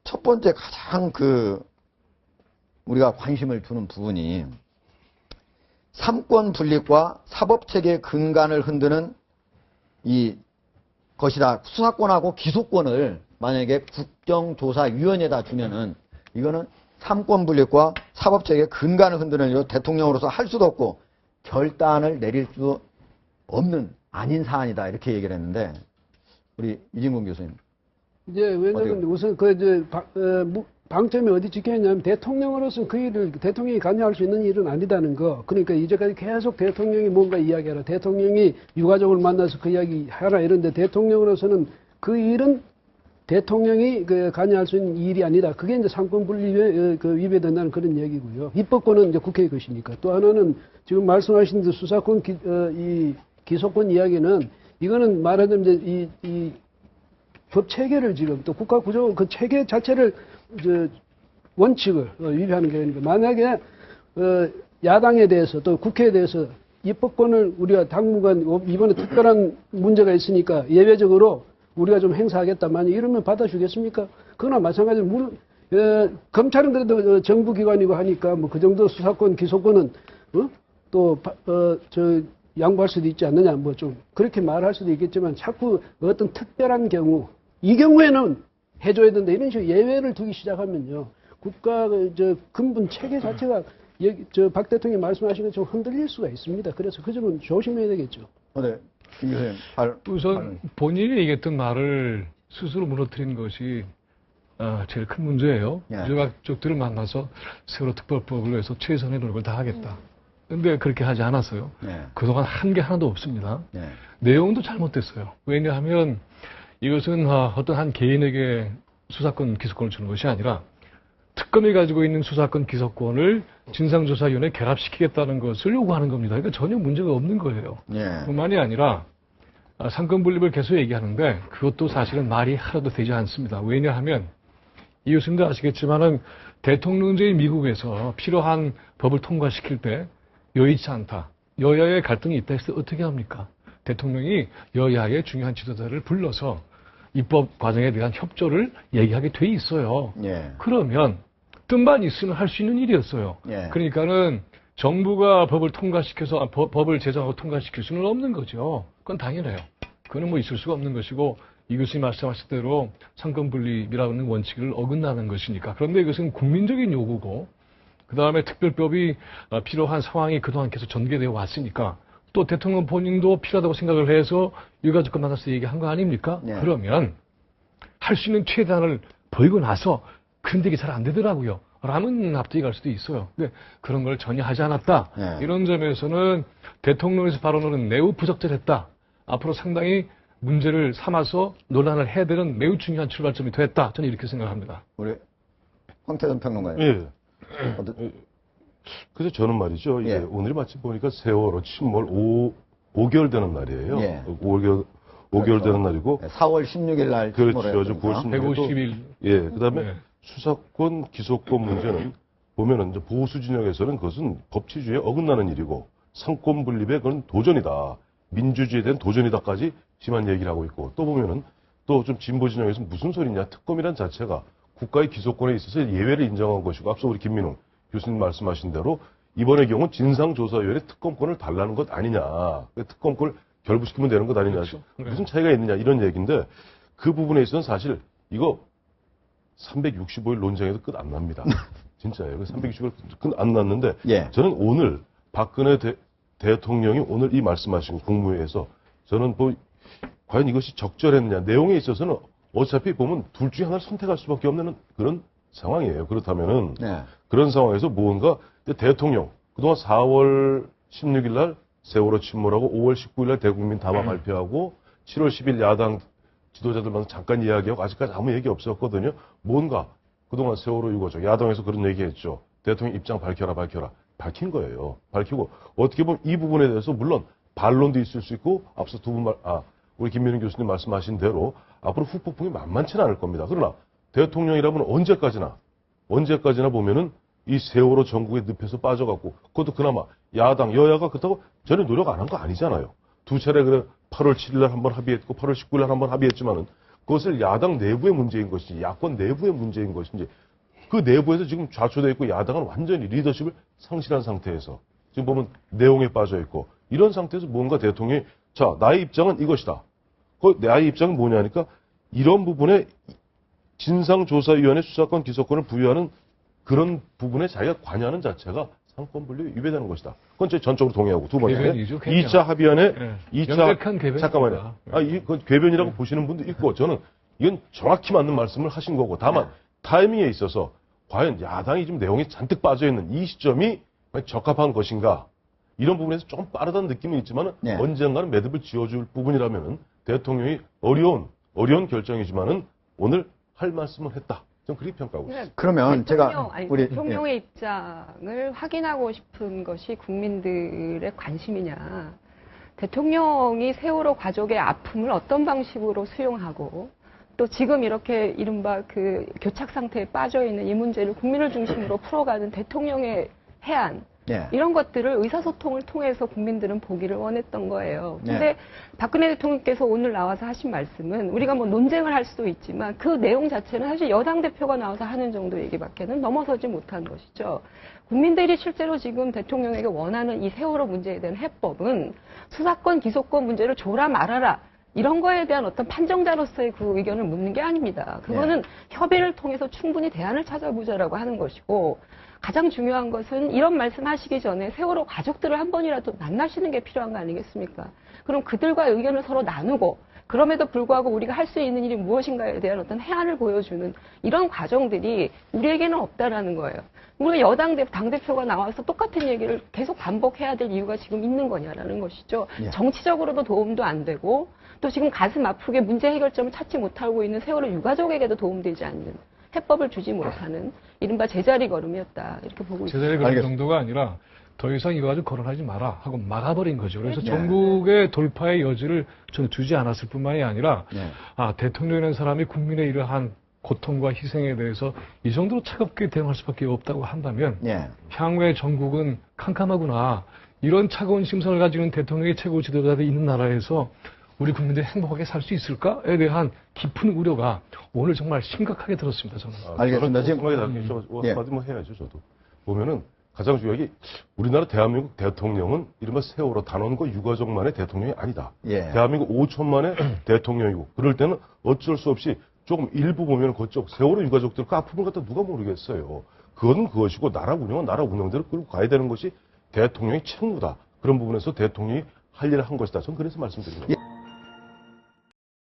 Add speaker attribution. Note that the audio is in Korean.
Speaker 1: 첫 번째 가장 우리가 관심을 두는 부분이 삼권 분립과 사법체계 근간을 흔드는 이 것이다. 수사권하고 기소권을 만약에 국정조사위원회에다 주면은 이거는 삼권 분립과 사법체계 근간을 흔드는 일 대통령으로서 할 수도 없고 결단을 내릴 수 없는 아닌 사안이다. 이렇게 얘기를 했는데 우리 이진gun 교수님.
Speaker 2: 이제 왜냐면 우선 방점이 어디 찍혀 있냐면 대통령으로서는 그 일을 대통령이 관여할 수 있는 일은 아니다는 거. 그러니까 이제까지 계속 대통령이 뭔가 이야기하라. 대통령이 유가족을 만나서 그 이야기 하라 이런데 대통령으로서는 그 일은 대통령이 관여할 수 있는 일이 아니다. 그게 이제 삼권 분립에 위배된다는 그런 얘기고요. 입법권은 이제 국회의 것이니까. 또 하나는 지금 말씀하신 그 수사권 기소권 이야기는 이거는 말하자면 이제 이 법 체계를 지금 또 국가 구조 그 체계 자체를 원칙을 위배하는 게 아니니까 만약에 야당에 대해서 또 국회에 대해서 입법권을 우리가 당분간 이번에 특별한 문제가 있으니까 예외적으로 우리가 좀 행사하겠다. 만약 이러면 받아주겠습니까? 그거나 마찬가지로 검찰은 그래도 정부기관이고 하니까 뭐 그 정도 수사권 기소권은 양보할 수도 있지 않느냐. 뭐 좀 그렇게 말할 수도 있겠지만 자꾸 어떤 특별한 경우 이 경우에는 해줘야 된다. 이런 식으로 예외를 두기 시작하면요. 국가 근본 체계 자체가 박 대통령이 말씀하신 것처럼 흔들릴 수가 있습니다. 그래서 그 점은 조심해야 되겠죠.
Speaker 1: 네. 김 교수님.
Speaker 3: 우선 본인이 얘기했던 말을 스스로 무너뜨린 것이 제일 큰 문제예요. 유가족들을 만나서 세월호 특별법을 위해서 최선의 노력을 다하겠다. 근데 그렇게 하지 않았어요. 그동안 한 게 하나도 없습니다. 내용도 잘못됐어요. 왜냐하면 이것은 어떤 한 개인에게 수사권, 기소권을 주는 것이 아니라 특검이 가지고 있는 수사권, 기소권을 진상조사위원회에 결합시키겠다는 것을 요구하는 겁니다. 그러니까 전혀 문제가 없는 거예요. 뿐만이 아니라 삼권 분립을 계속 얘기하는데 그것도 사실은 말이 하나도 되지 않습니다. 왜냐하면 이 교수님도 아시겠지만은 대통령제의 미국에서 필요한 법을 통과시킬 때 여의치 않다. 여야의 갈등이 있다 해서 어떻게 합니까? 대통령이 여야의 중요한 지도자를 불러서 입법 과정에 대한 협조를 얘기하게 돼 있어요. 그러면 뜻만 있으면 할 수 있는 일이었어요. 그러니까는 정부가 법을 통과시켜서 법을 제정하고 통과시킬 수는 없는 거죠. 그건 당연해요. 그건 뭐 있을 수가 없는 것이고 이 교수님 말씀하신 대로 삼권 분립이라는 원칙을 어긋나는 것이니까. 그런데 이것은 국민적인 요구고 그 다음에 특별법이 필요한 상황이 그동안 계속 전개되어 왔으니까 또 대통령 본인도 필요하다고 생각을 해서 유가족과 만나서 얘기한 거 아닙니까? 그러면 할 수 있는 최대한을 보이고 나서 근데 이게 잘 안 되더라고요. 라면 앞뒤 갈 수도 있어요. 근데 그런 걸 전혀 하지 않았다. 이런 점에서는 대통령에서 발언은 매우 부적절했다. 앞으로 상당히 문제를 삼아서 논란을 해야 되는 매우 중요한 출발점이 됐다. 저는 이렇게 생각합니다.
Speaker 1: 우리 황태전 평론가님.
Speaker 4: 예. 그래서 저는 말이죠. 이게 오늘 마침 보니까 세월호 침몰 5개월 되는 날이에요. 5개월 되는 날이고.
Speaker 1: 4월 16일 날.
Speaker 4: 그렇죠. 9월 16일.
Speaker 3: 150일.
Speaker 4: 예. 그 다음에 수사권, 기소권 문제는 보면은 이제 보수 진영에서는 그것은 법치주의에 어긋나는 일이고 상권 분립에 그건 도전이다. 민주주의에 대한 도전이다까지 심한 얘기를 하고 있고 또 보면은 또 좀 진보 진영에서는 무슨 소리냐. 특검이란 자체가 국가의 기소권에 있어서 예외를 인정한 것이고 앞서 우리 김민웅 교수님 말씀하신 대로 이번의 경우 진상조사위원회 특검권을 달라는 것 아니냐. 특검권을 결부시키면 되는 것 아니냐.
Speaker 3: 그렇죠.
Speaker 4: 무슨 차이가 있느냐 이런 얘기인데 그 부분에 있어서는 사실 이거 365일 논쟁에도 끝 안 납니다. 진짜예요. 365일 끝 안 났는데 저는 오늘 박근혜 대통령이 오늘 이 말씀하신 국무회에서 저는 뭐 과연 이것이 적절했느냐. 내용에 있어서는 어차피 보면 둘 중에 하나를 선택할 수밖에 없는 그런 상황이에요. 그렇다면은 그런 상황에서 무언가 대통령 그동안 4월 16일 날 세월호 침몰하고 5월 19일 날 대국민 담화 발표하고 7월 10일 야당 지도자들만 잠깐 이야기하고 아직까지 아무 얘기 없었거든요. 뭔가 그동안 세월호 유가족 야당에서 그런 얘기했죠. 대통령 입장 밝혀라. 밝힌 거예요. 밝히고 어떻게 보면 이 부분에 대해서 물론 반론도 있을 수 있고 앞서 우리 김민웅 교수님 말씀하신 대로 앞으로 후폭풍이 만만치는 않을 겁니다. 그러나 대통령이라면 언제까지나 보면은 이 세월호 전국의 늪에서 빠져갖고 그것도 그나마 야당 여야가 그렇다고 전혀 노력 안 한 거 아니잖아요. 두 차례 그래 8월 7일 날 한번 합의했고 8월 19일 날 한번 합의했지만은 그것을 야당 내부의 문제인 것인지 야권 내부의 문제인 것인지 그 내부에서 지금 좌초되어 있고 야당은 완전히 리더십을 상실한 상태에서 지금 보면 내용에 빠져 있고 이런 상태에서 뭔가 대통령이 자 나의 입장은 이것이다. 그 나의 입장은 뭐냐니까 이런 부분에 진상조사위원회 수사권 기소권을 부여하는 그런 부분에 자기가 관여하는 자체가 상권분리에 위배되는 것이다. 그건 제 전적으로 동의하고 두 번째
Speaker 3: 궤변이죠,
Speaker 4: 2차 합의안에
Speaker 3: 네.
Speaker 4: 2차
Speaker 3: 명백한 궤변입니다.
Speaker 4: 잠깐만요. 그 궤변이라고 보시는 분도 있고 저는 이건 정확히 맞는 말씀을 하신 거고 다만 타이밍에 있어서 과연 야당이 지금 내용이 잔뜩 빠져 있는 이 시점이 적합한 것인가 이런 부분에서 좀 빠르다는 느낌은 있지만
Speaker 1: 네.
Speaker 4: 언젠가는 매듭을 지어줄 부분이라면은 대통령이 어려운 결정이지만은 오늘 할 말씀을 했다. 좀 그렇게 평가하고 있습니다.
Speaker 1: 그러면 제가
Speaker 5: 대통령의 입장을 확인하고 싶은 것이 국민들의 관심이냐. 대통령이 세월호 가족의 아픔을 어떤 방식으로 수용하고 또 지금 이렇게 이른바 그 교착 상태에 빠져 있는 이 문제를 국민을 중심으로 풀어가는 대통령의 해안 이런 것들을 의사소통을 통해서 국민들은 보기를 원했던 거예요. 근데 박근혜 대통령께서 오늘 나와서 하신 말씀은 우리가 뭐 논쟁을 할 수도 있지만 그 내용 자체는 사실 여당 대표가 나와서 하는 정도 얘기밖에는 넘어서지 못한 것이죠. 국민들이 실제로 지금 대통령에게 원하는 이 세월호 문제에 대한 해법은 수사권, 기소권 문제를 줘라 말아라. 이런 거에 대한 어떤 판정자로서의 그 의견을 묻는 게 아닙니다. 그거는 협의를 통해서 충분히 대안을 찾아보자라고 하는 것이고 가장 중요한 것은 이런 말씀하시기 전에 세월호 가족들을 한 번이라도 만나시는 게 필요한 거 아니겠습니까? 그럼 그들과 의견을 서로 나누고 그럼에도 불구하고 우리가 할 수 있는 일이 무엇인가에 대한 어떤 해안을 보여주는 이런 과정들이 우리에게는 없다라는 거예요. 우리가 여당 당대표가 나와서 똑같은 얘기를 계속 반복해야 될 이유가 지금 있는 거냐라는 것이죠. 정치적으로도 도움도 안 되고 또 지금 가슴 아프게 문제 해결점을 찾지 못하고 있는 세월호 유가족에게도 도움되지 않는 해법을 주지 못하는 이른바 제자리 걸음이었다. 이렇게 보고 있습니다.
Speaker 3: 제자리 걸음 정도가 아니라 더 이상 이거 가지고 거론하지 마라 하고 막아버린 거죠. 그래서 전국의 돌파의 여지를 저는 주지 않았을 뿐만이 아니라 대통령이라는 사람이 국민의 이러한 고통과 희생에 대해서 이 정도로 차갑게 대응할 수밖에 없다고 한다면 향후에 전국은 캄캄하구나. 이런 차가운 심성을 가지고 있는 대통령의 최고 지도자들이 있는 나라에서 우리 국민들이 행복하게 살 수 있을까에 대한 깊은 우려가 오늘 정말 심각하게 들었습니다. 저는.
Speaker 1: 알겠습니다.
Speaker 4: 지금 한마디 뭐 해야죠. 저도 보면은 가장 중요한 게 우리나라 대한민국 대통령은 이른바 세월호 단원과 유가족만의 대통령이 아니다. 대한민국 5천만의 대통령이고 그럴 때는 어쩔 수 없이 조금 일부 보면 그쪽 세월호 유가족들 그 아픔을 갖다 누가 모르겠어요. 그건 그것이고 나라 운영은 나라 운영대로 끌고 가야 되는 것이 대통령의 책무다. 그런 부분에서 대통령이 할 일을 한 것이다. 저는 그래서 말씀드린 겁니다.